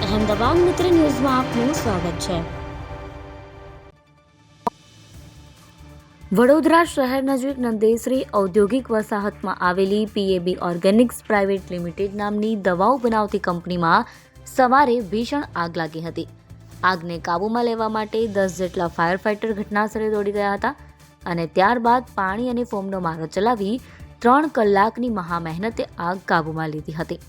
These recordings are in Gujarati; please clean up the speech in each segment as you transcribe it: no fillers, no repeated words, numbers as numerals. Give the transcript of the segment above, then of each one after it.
અહેમદાબાદ મિત્ર ન્યૂઝમાં આપનું સ્વાગત છે। વડોદરા શહેર નજીક નંદેસરી ઔદ્યોગિક વસાહતમાં આવેલી પીએબી ઓર્ગેનિક્સ પ્રાઇવેટ લિમિટેડ નામની દવાઓ બનાવતી કંપનીમાં સવારે ભીષણ આગ લાગી હતી। આગને કાબૂમાં લેવા માટે 10 જેટલા ફાયર ફાઇટર ઘટનાસ્થળે દોડી ગયા હતા અને ત્યારબાદ પાણી અને ફોમનો મારો ચલાવી 3 કલાકની મહા મહેનતે આગ કાબૂમાં લીધી હતી।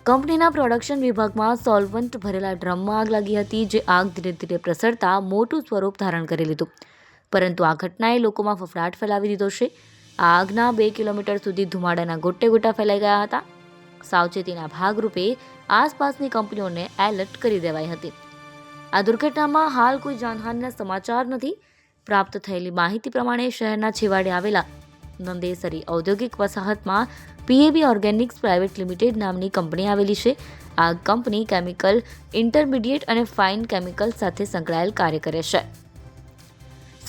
કંપનીના પ્રોડક્શન વિભાગમાં સોલ્વન્ટ ભરેલા ડ્રમમાં આગ લાગી હતી, જે આગ ધીરે ધીરે પ્રસરતા મોટું સ્વરૂપ ધારણ કરી લીધું, પરંતુ આ ઘટનાએ લોકોમાં ફફડાટ ફેલાવી દીધો છે। આ આગના 2 કિલોમીટર સુધી ધુમાડાના ગોટે ગોટા ફેલાઈ ગયા હતા। સાવચેતીના ભાગરૂપે આસપાસની કંપનીઓને એલર્ટ કરી દેવાઈ હતી। આ દુર્ઘટનામાં હાલ કોઈ જાનહાનિના સમાચાર નથી। પ્રાપ્ત થયેલી માહિતી પ્રમાણે શહેરના છેવાડે આવેલા નંદેસરી ઔદ્યોગિક વસાહતમાં પીએબી ઓર્ગેનિક્સ પ્રાઇવેટ લિમિટેડ નામની કંપની આવેલી છે। આ કંપની કેમિકલ, ઇન્ટરમીડિયેટ અને ફાઇન કેમિકલ સાથે સંકળાયેલ કાર્ય કરે છે।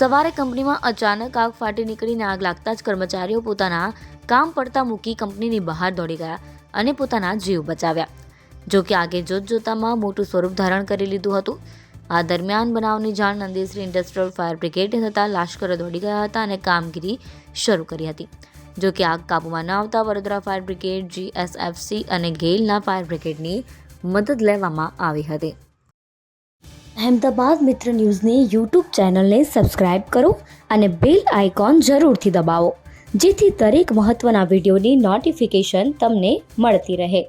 સવારે કંપનીમાં અચાનક આગ ફાટી નીકળીને આગ લાગતા જ કર્મચારીઓ પોતાના કામ પડતા મૂકી કંપનીની બહાર દોડી ગયા અને પોતાના જીવ બચાવ્યા। જો કે આગે જોતજોતામાં મોટું સ્વરૂપ ધારણ કરી લીધું હતું। આ દરમિયાન બનાવની જાણ નંદેસરી ઇન્ડસ્ટ્રીયલ ફાયર બ્રિગેડને થતાં લાશ્કરો દોડી ગયા હતા અને કામગીરી શરૂ કરી હતી। જો કે આગ કાબૂમાં ન આવતા વડોદરા ફાયર બ્રિગેડ, GSFC અને ગેઇલના ફાયર બ્રિગેડની મદદ લેવામાં આવી હતી। અહેમદાબાદ મિત્ર ન્યૂઝની યુટ્યુબ ચેનલને સબસ્ક્રાઇબ કરો અને બેલ આઇકોન જરૂરથી દબાવો, જેથી દરેક મહત્વના વિડીયોની નોટિફિકેશન તમને મળતી રહે।